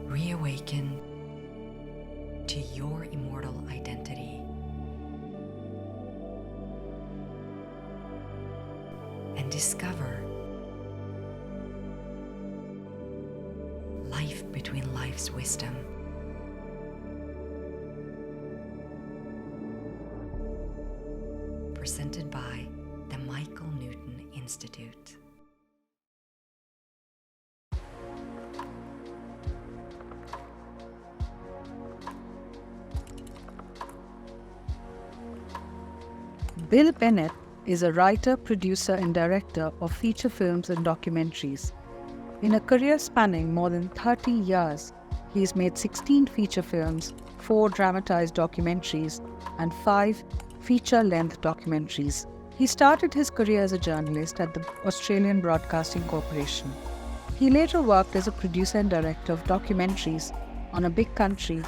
Reawaken to your immortal identity and discover life between life's wisdom. Presented by the Michael Newton Institute. Bill Bennett is a writer, producer, and director of feature films and documentaries. In a career spanning more than 30 years, he has made 16 feature films, 4 dramatized documentaries, and 5 feature-length documentaries. He started his career as a journalist at the Australian Broadcasting Corporation. He later worked as a producer and director of documentaries on A Big Country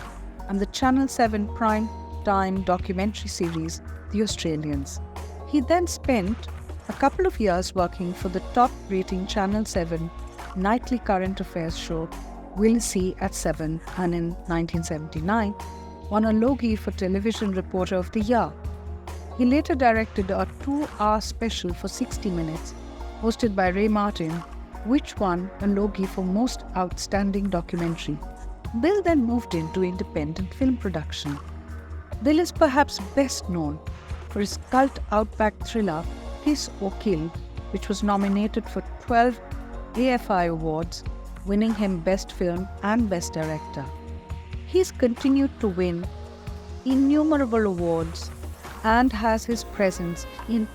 and the Channel 7 prime time documentary series, The Australians. He then spent a couple of years working for the top-rating Channel 7 nightly current affairs show, We'll See at 7, and in 1979 won a Logie for Television Reporter of the Year. He later directed a 2-hour special for 60 Minutes, hosted by Ray Martin, which won a Logie for Most Outstanding Documentary. Bill then moved into independent film production. Bill is perhaps best known for his cult outback thriller, Kiss or Kill, which was nominated for 12 AFI awards, winning him Best Film and Best Director. He's continued to win innumerable awards and has his presence in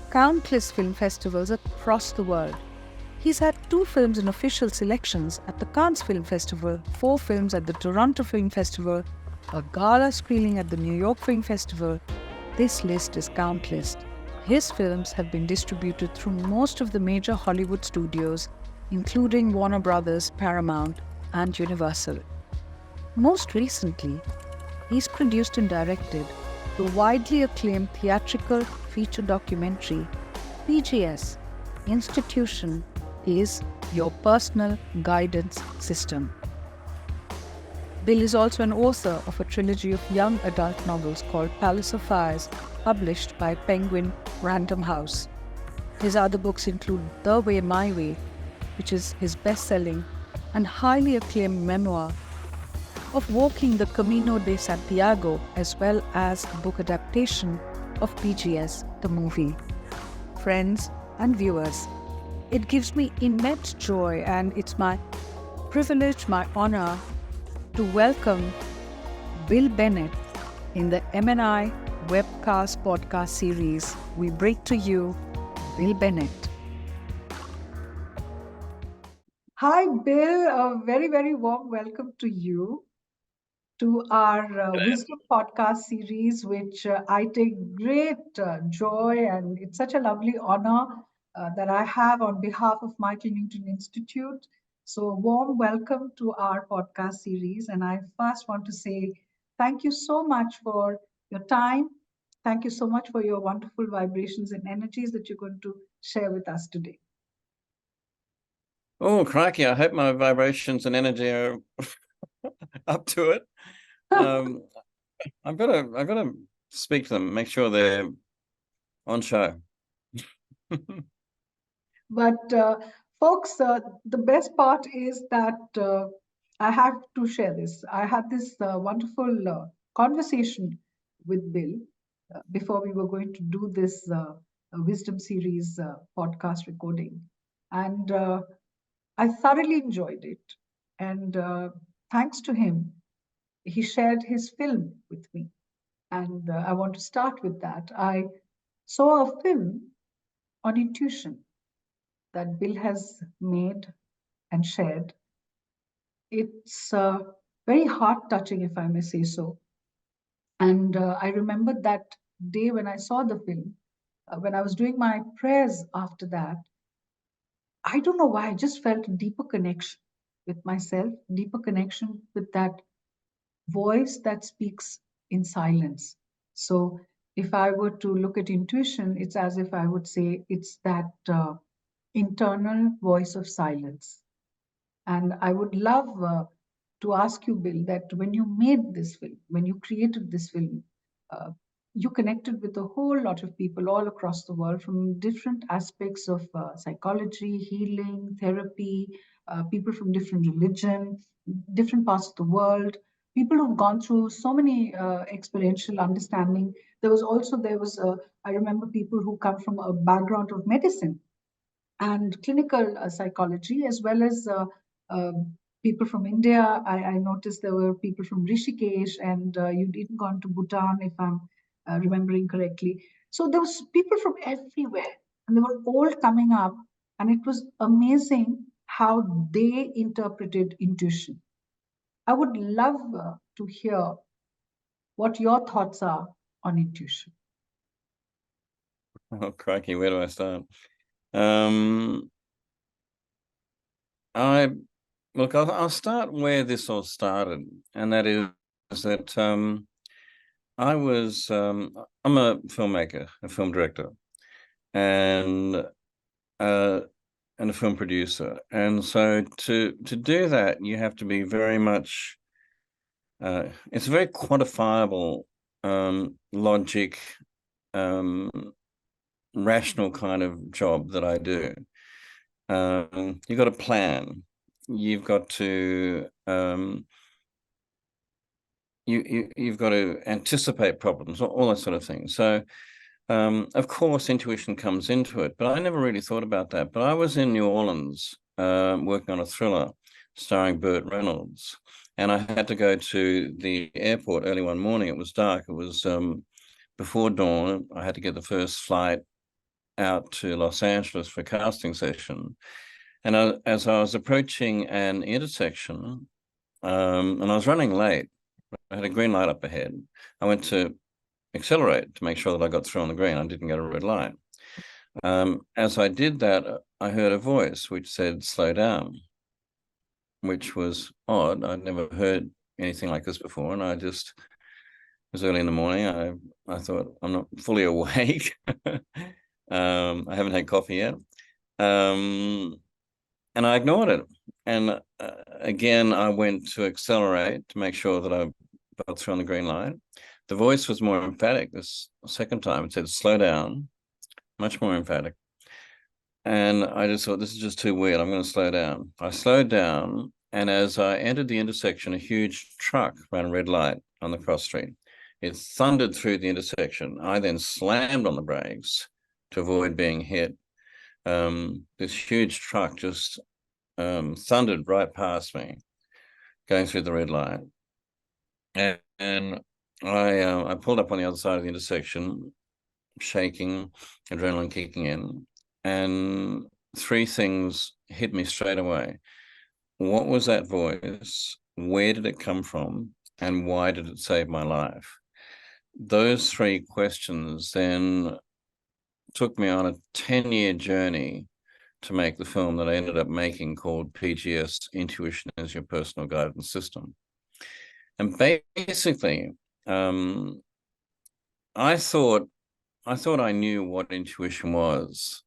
countless film festivals across the world. He's had 2 films in official selections at the Cannes Film Festival, 4 films at the Toronto Film Festival, a gala screening at the New York Film Festival. This list is countless. His films have been distributed through most of the major Hollywood studios, including Warner Brothers, Paramount, and Universal. Most recently, he's produced and directed the widely acclaimed theatrical feature documentary, PGS, Institution is Your Personal Guidance System. Bill is also an author of a trilogy of young adult novels called Palace of Fires, published by Penguin Random House. His other books include The Way, My Way, which is his best-selling and highly acclaimed memoir of walking the Camino de Santiago, as well as a book adaptation of PGS, the movie. Friends and viewers, it gives me immense joy and it's my privilege, my honor to welcome Bill Bennett in the MNI webcast podcast series. We bring to you Bill Bennett. Hi, Bill. A very, very warm welcome to you to our Wisdom podcast series, which I take great joy, and it's such a lovely honor that I have on behalf of Michael Newton Institute. So, a warm welcome to our podcast series. And I first want to say thank you so much for your time. Thank you so much for your wonderful vibrations and energies that you're going to share with us today. Oh, crikey. I hope my vibrations and energy are up to it. I've got to speak to them, make sure they're on show. But folks, the best part is that I have to share this. I had this wonderful conversation with Bill before we were going to do this Wisdom Series podcast recording. And I thoroughly enjoyed it. And thanks to him, he shared his film with me. And I want to start with that. I saw a film on intuition that Bill has made and shared. It's very heart-touching, if I may say so. And I remember that day when I saw the film, when I was doing my prayers after that, I don't know why, I just felt a deeper connection with myself, deeper connection with that voice that speaks in silence. So if I were to look at intuition, it's as if I would say it's that internal voice of silence. And I would love to ask you, Bill, that when you made this film, when you created this film, you connected with a whole lot of people all across the world from different aspects of psychology, healing, therapy, people from different religion, different parts of the world, people who've gone through so many experiential understanding. I remember people who come from a background of medicine and clinical psychology, as well as uh, people from India. I noticed there were people from Rishikesh, and you'd even gone to Bhutan, if I'm remembering correctly. So there was people from everywhere, and they were all coming up, and it was amazing how they interpreted intuition. I would love to hear what your thoughts are on intuition. Oh, crikey, where do I start? I'll start where this all started, and that is that I'm a filmmaker, a film director, and a film producer, and so to do that, you have to be very much. It's a very quantifiable, logic, rational kind of job that I do. You've got to plan. You've got to you've got to anticipate problems, all that sort of thing. So, of course, intuition comes into it, but I never really thought about that. But I was in New Orleans working on a thriller starring Burt Reynolds, and I had to go to the airport early one morning. It was dark. It was before dawn. I had to get the first flight out to Los Angeles for a casting session. And as I was approaching an intersection, and I was running late, I had a green light up ahead. I went to accelerate to make sure that I got through on the green. I didn't get a red light. As I did that, I heard a voice which said, "Slow down," which was odd. I'd never heard anything like this before. And it was early in the morning. I thought, I'm not fully awake. I haven't had coffee yet. And I ignored it. And again, I went to accelerate to make sure that I got through on the green light. The voice was more emphatic this second time. It said, "Slow down," much more emphatic. And I just thought, this is just too weird. I'm going to slow down. I slowed down. And as I entered the intersection, a huge truck ran a red light on the cross street. It thundered through the intersection. I then slammed on the brakes to avoid being hit. This huge truck just thundered right past me, going through the red light. And I pulled up on the other side of the intersection, shaking, adrenaline kicking in, and three things hit me straight away. What was that voice? Where did it come from? And why did it save my life? Those three questions then took me on a 10-year journey to make the film that I ended up making, called PGS, Intuition as Your Personal Guidance System. And basically, I thought I knew what intuition was.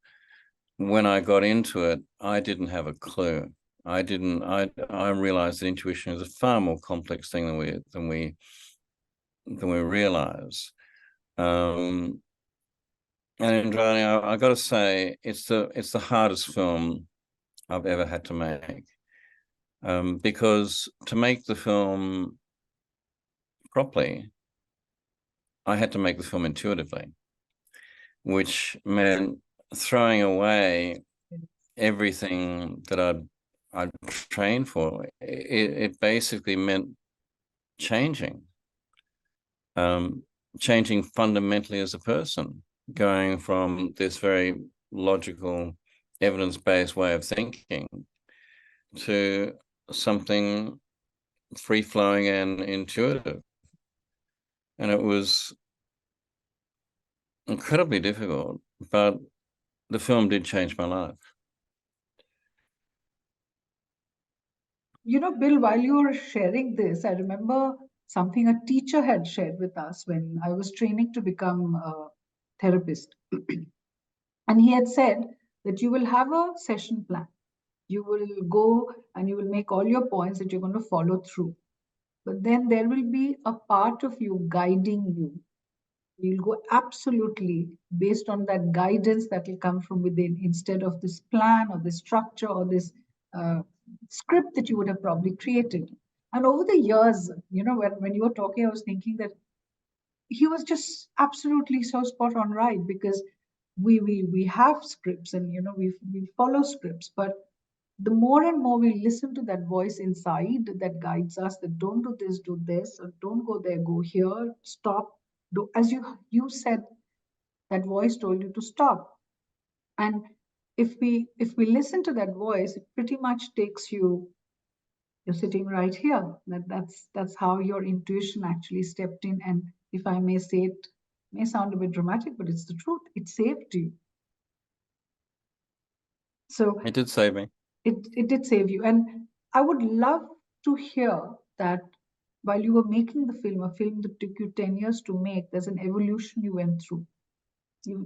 When I got into it, I didn't have a clue. I realized that intuition is a far more complex thing than we realize. And Indrani, I got to say, it's the hardest film I've ever had to make, because to make the film properly, I had to make the film intuitively, which meant throwing away everything that I'd trained for. It basically meant changing fundamentally as a person, going from this very logical, evidence-based way of thinking to something free-flowing and intuitive. And it was incredibly difficult, but the film did change my life. You know, Bill, while you were sharing this, I remember something a teacher had shared with us when I was training to become a therapist. And he had said that you will have a session plan. You will go and you will make all your points that you're going to follow through. But then there will be a part of you guiding you. You'll go absolutely based on that guidance that will come from within, instead of this plan or this structure or this script that you would have probably created. And over the years, when you were talking, I was thinking that he was just absolutely so spot on right, because we have scripts, and we follow scripts, but the more and more we listen to that voice inside that guides us, that don't do this, do this, or don't go there, go here, stop, do as you said, that voice told you to stop. And if we listen to that voice, it pretty much takes you're sitting right here. That's how your intuition actually stepped in. And if I may say, it may sound a bit dramatic, but it's the truth. It saved you. So It did save me. it did save you. And I would love to hear that while you were making the film, a film that took you 10 years to make, there's an evolution you went through.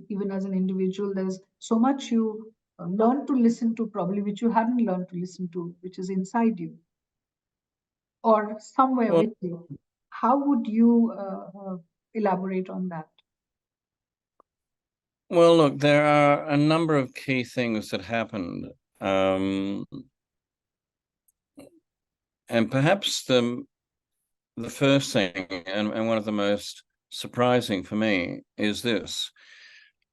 Even as an individual, there's so much you learned to listen to, probably, which you hadn't learned to listen to, which is inside you or somewhere Well, with you. How would you elaborate on that? well, look, there are a number of key things that happened. And perhaps the first thing, and one of the most surprising for me, is this.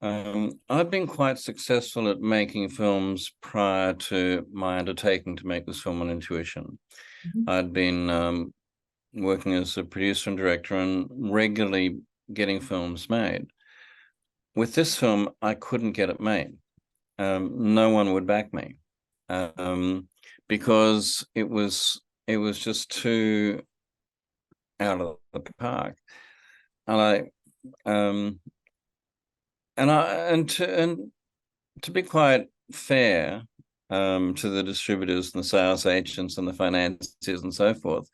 I've been quite successful at making films prior to my undertaking to make this film on intuition. Mhm. I'd been working as a producer and director and regularly getting films made. With this film, I couldn't get it made. No one would back me because it was just too out of the park. And to be quite fair to the distributors and the sales agents and the financiers and so forth,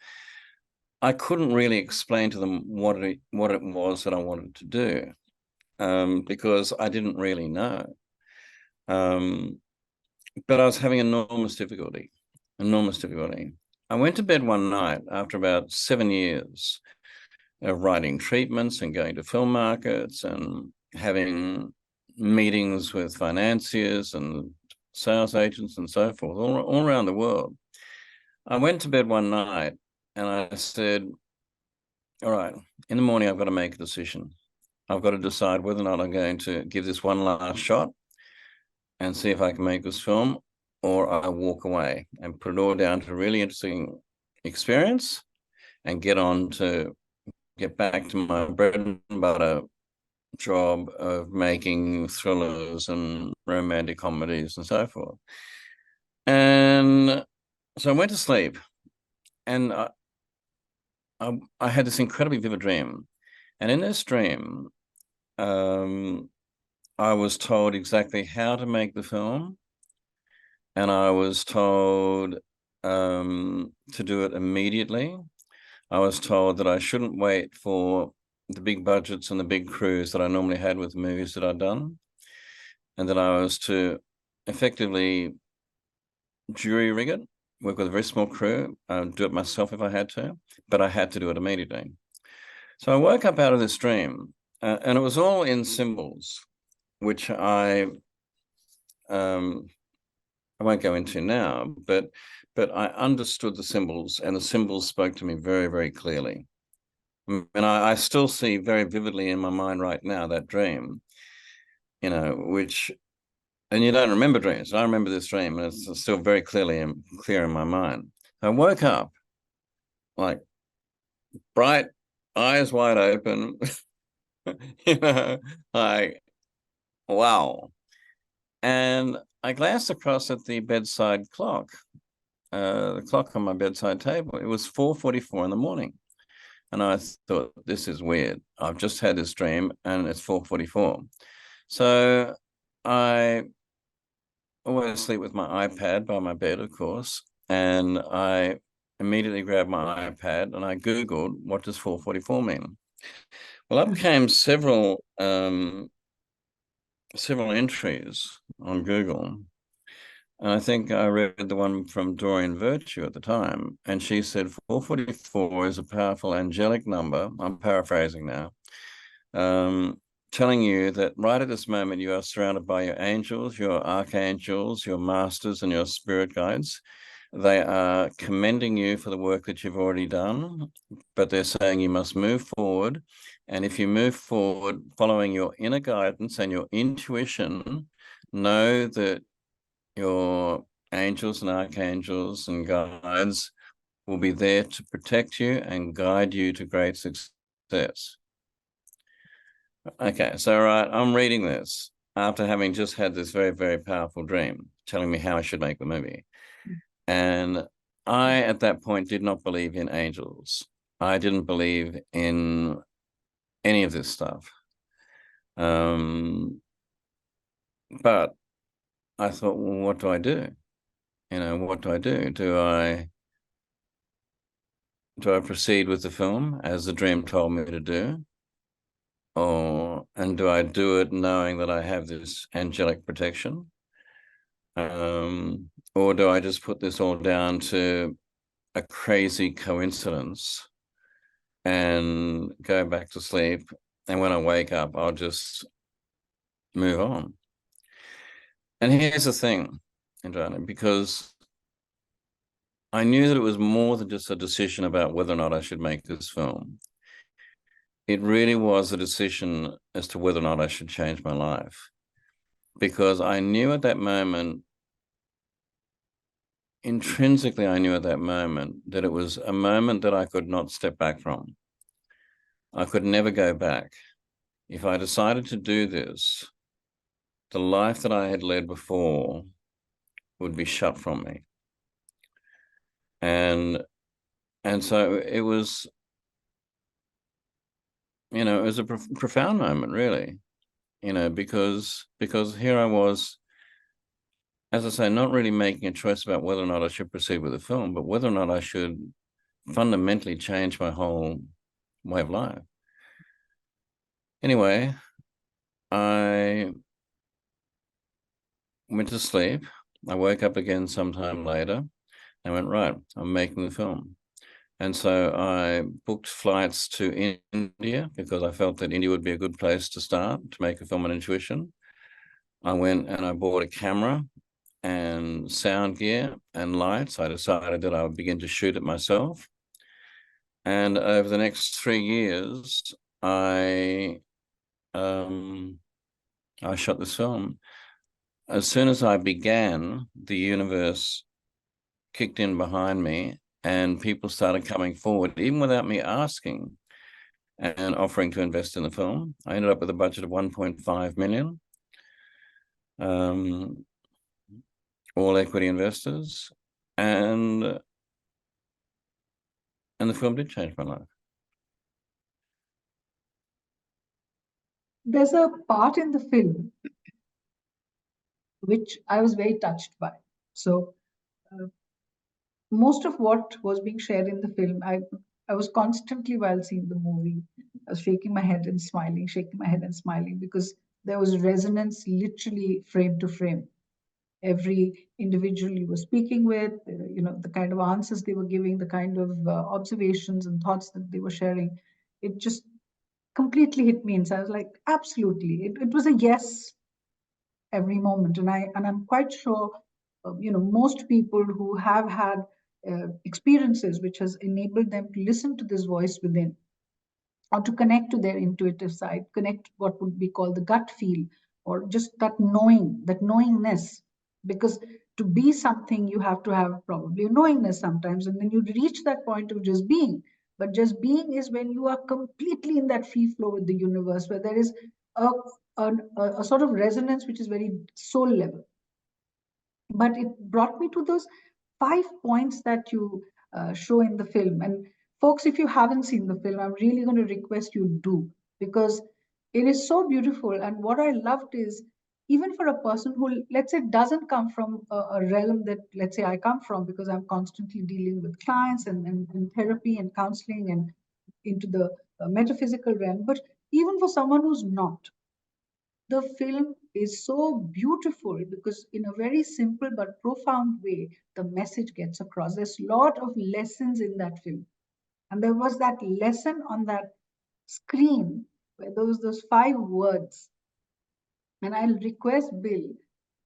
I couldn't really explain to them what it was that I wanted to do because I didn't really know. But I was having enormous difficulty. I went to bed one night after about 7 years of writing treatments and going to film markets and having meetings with financiers and sales agents and so forth, all around the world. I went to bed one night and I said, all right, in the morning, I've got to make a decision. I've got to decide whether or not I'm going to give this one last shot and see if I can make this film, or I walk away and put it all down to a really interesting experience and get back to my bread and butter job of making thrillers and romantic comedies and so forth. And so I went to sleep, and I had this incredibly vivid dream. And in this dream, I was told exactly how to make the film, and I was told to do it immediately. I was told that I shouldn't wait for the big budgets and the big crews that I normally had with movies that I'd done, and that I was to effectively jury rig it, work with a very small crew, do it myself if I had to, but I had to do it immediately. So I woke up out of this dream, and it was all in symbols, which I won't go into now, but I understood the symbols, and the symbols spoke to me very, very clearly. And I still see very vividly in my mind right now that dream, which, and you don't remember dreams. I remember this dream, and it's still very clear in my mind. I woke up like bright, eyes wide open, like, wow. And I glanced across at the bedside clock, the clock on my bedside table. It was 4:44 in the morning. And I thought, this is weird. I've just had this dream and it's 4:44. So I always sleep with my iPad by my bed, of course. And I immediately grabbed my iPad and I Googled, what does 4:44 mean? Well, up came several entries on Google. And I think I read the one from Doreen Virtue at the time, and she said 444 is a powerful angelic number. I'm paraphrasing now, telling you that right at this moment you are surrounded by your angels, your archangels, your masters, and your spirit guides. They are commending you for the work that you've already done, but they're saying you must move forward. And if you move forward following your inner guidance and your intuition, know that your angels and archangels and guides will be there to protect you and guide you to great success. Okay, so right, I'm reading this after having just had this very, very powerful dream telling me how I should make the movie. And I, at that point, did not believe in angels. I didn't believe in any of this stuff. But I thought, well, what do I do? What do I do? Do I proceed with the film as the dream told me to do? And do I do it knowing that I have this angelic protection? Or do I just put this all down to a crazy coincidence and go back to sleep? And when I wake up, I'll just move on. And here's the thing, Indrani, because I knew that it was more than just a decision about whether or not I should make this film. It really was a decision as to whether or not I should change my life. Because I knew at that moment, intrinsically, I knew at that moment that it was a moment that I could not step back from. I could never go back. If I decided to do this, the life that I had led before would be shut from me. And so it was, it was a profound moment, really, because here I was, as I say, not really making a choice about whether or not I should proceed with the film, but whether or not I should fundamentally change my whole way of life. Anyway, I went to sleep. I woke up again sometime later. I went, right, I'm making the film. And so I booked flights to India because I felt that India would be a good place to start to make a film on intuition. I went and I bought a camera and sound gear and lights. I decided that I would begin to shoot it myself. And over the next 3 years, I shot this film. As soon as I began, the universe kicked in behind me and people started coming forward, even without me asking, and offering to invest in the film. I ended up with a budget of 1.5 million, all equity investors, and the film did change my life. There's a part in the film which I was very touched by. So most of what was being shared in the film, I was constantly, while seeing the movie, I was shaking my head and smiling, because there was resonance literally frame to frame. Every individual you were speaking with, the kind of answers they were giving, the kind of observations and thoughts that they were sharing, it just completely hit me. And so I was like, absolutely. It was a yes every moment. And I'm quite sure, most people who have had experiences which has enabled them to listen to this voice within, or to connect to their intuitive side, connect what would be called the gut feel, or just that knowing, that knowingness. Because to be something, you have to have probably a knowingness sometimes, and then you reach that point of just being. But just being is when you are completely in that free flow with the universe, where there is a, a sort of resonance which is very soul level. But it brought me to those 5 points that you show in the film. And folks, if you haven't seen the film, I'm really going to request you do, because it is so beautiful. And what I loved is, even for a person who, let's say, doesn't come from a realm that, let's say, I come from, because I'm constantly dealing with clients and therapy and counseling and into the metaphysical realm. But even for someone who's not, the film is so beautiful because in a very simple but profound way, the message gets across. There's a lot of lessons in that film. And there was that lesson on that screen where there was those 5 words. And I'll request Bill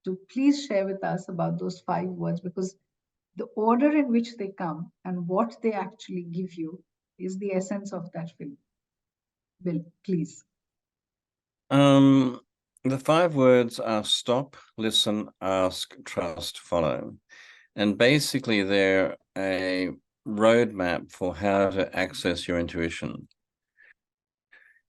to please share with us about those 5 words, because the order in which they come and what they actually give you is the essence of that film. Bill, please. The 5 words are stop, listen, ask, trust, follow. And basically, they're a roadmap for how to access your intuition.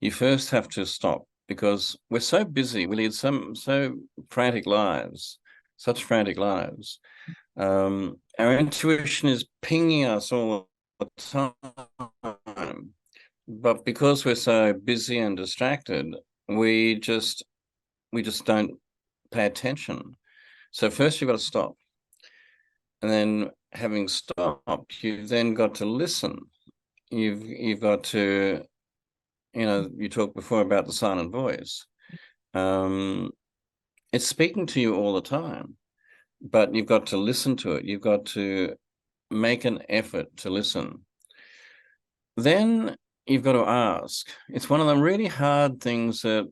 You first have to stop, because we're so busy. We lead so frantic lives, such frantic lives. Our intuition is pinging us all the time. But because we're so busy and distracted, we just don't pay attention. So first you've got to stop. And then having stopped, you've then got to listen. You've got to, you talked before about the silent voice. It's speaking to you all the time, but you've got to listen to it. You've got to make an effort to listen. Then you've got to ask. It's one of the really hard things that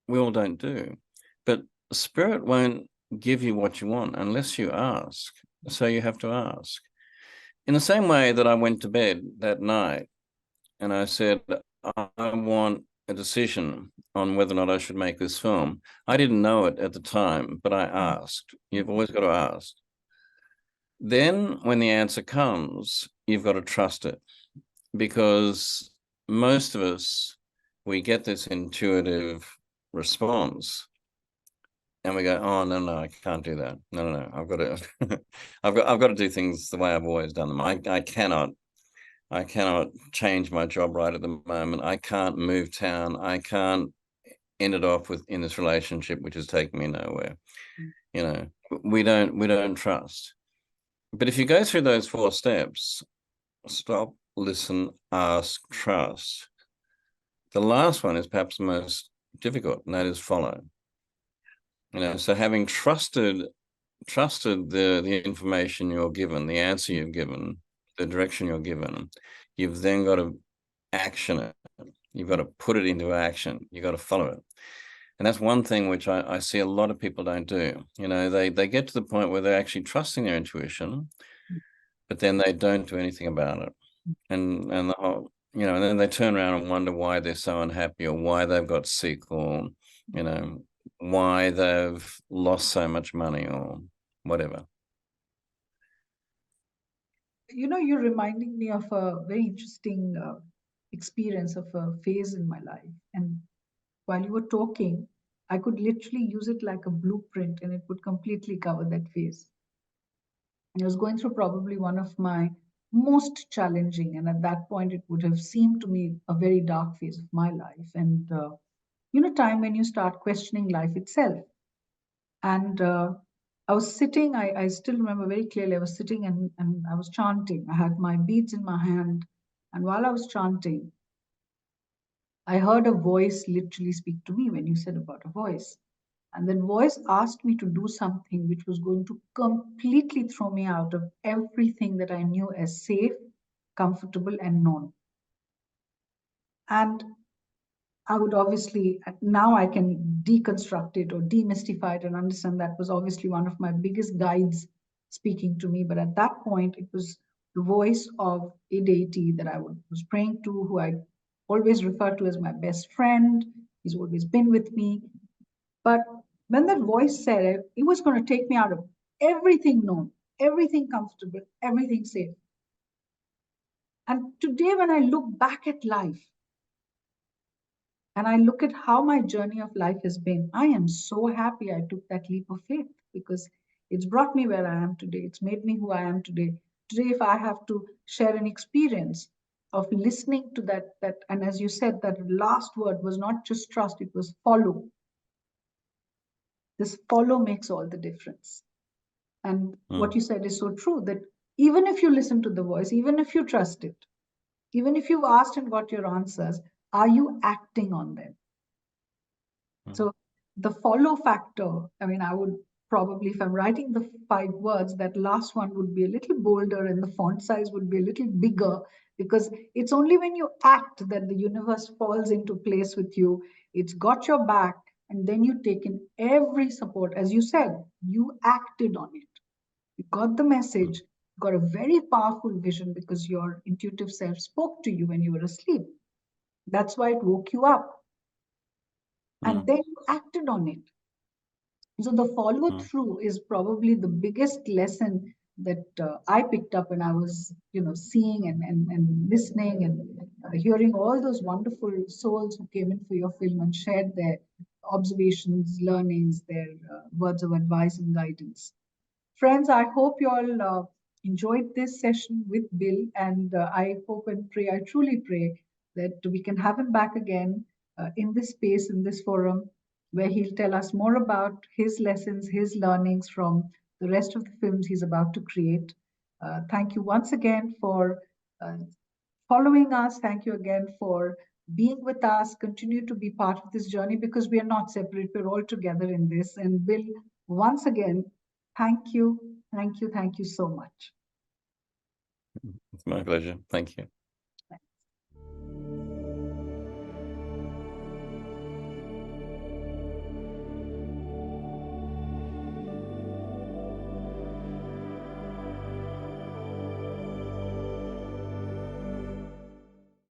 we all don't do. But spirit won't give you what you want unless you ask. So you have to ask. In the same way that I went to bed that night and I said, I want a decision on whether or not I should make this film. I didn't know it at the time, but I asked. You've always got to ask. Then when the answer comes, you've got to trust it, because most of us, we get this intuitive response and we go, oh, no, I can't do that. No, I've got to, I've got to do things the way I've always done them. I cannot change my job right at the moment. I can't move town. I can't end it off in this relationship, which is taking me nowhere. We don't trust. But if you go through those 4 steps, stop, listen, ask, trust, the last one is perhaps the most difficult, and that is follow. So having trusted the information you're given, the answer you've given, the direction you're given, you've then got to action it. You've got to put it into action. You've got to follow it. And that's one thing which I see a lot of people don't do. They get to the point where they're actually trusting their intuition, but then they don't do anything about it. And the whole, and then they turn around and wonder why they're so unhappy, or why they've got sick, or, why they've lost so much money, or whatever. You're reminding me of a very interesting experience of a phase in my life. And while you were talking, I could literally use it like a blueprint and it would completely cover that phase. And I was going through probably one of my most challenging, and at that point, it would have seemed to me a very dark phase of my life. And, time when you start questioning life itself. And I was sitting, I still remember very clearly, I was sitting and I was chanting. I had my beads in my hand. And while I was chanting, I heard a voice literally speak to me when you said about a voice. And that voice asked me to do something which was going to completely throw me out of everything that I knew as safe, comfortable, and known. And I would obviously, now I can deconstruct it or demystify it and understand that was obviously one of my biggest guides speaking to me. But at that point, it was the voice of a deity that I was praying to, who I always refer to as my best friend. He's always been with me. But when that voice said it was going to take me out of everything known, everything comfortable, everything safe. And today, when I look back at life, and I look at how my journey of life has been, I am so happy I took that leap of faith, because it's brought me where I am today. It's made me who I am today. Today, if I have to share an experience of listening to that, and as you said, that last word was not just trust, it was follow. This follow makes all the difference. And what you said is so true, that even if you listen to the voice, even if you trust it, even if you've asked and got your answers, are you acting on them? So the follow factor, I mean, I would probably, if I'm writing the 5 words, that last one would be a little bolder and the font size would be a little bigger, because it's only when you act that the universe falls into place with you. It's got your back, and then you take in every support. As you said, you acted on it. You got the message, got a very powerful vision because your intuitive self spoke to you when you were asleep. That's why it woke you up. And then you acted on it. So the follow through is probably the biggest lesson that I picked up when I was, seeing and listening and hearing all those wonderful souls who came in for your film and shared their observations, learnings, their words of advice and guidance. Friends, I hope you all enjoyed this session with Bill, and I hope and pray, I truly pray that we can have him back again in this space, in this forum, where he'll tell us more about his lessons, his learnings from the rest of the films he's about to create. Thank you once again for following us. Thank you again for being with us. Continue to be part of this journey, because we are not separate. We're all together in this. And Bill, once again, thank you. Thank you. Thank you so much. It's my pleasure. Thank you.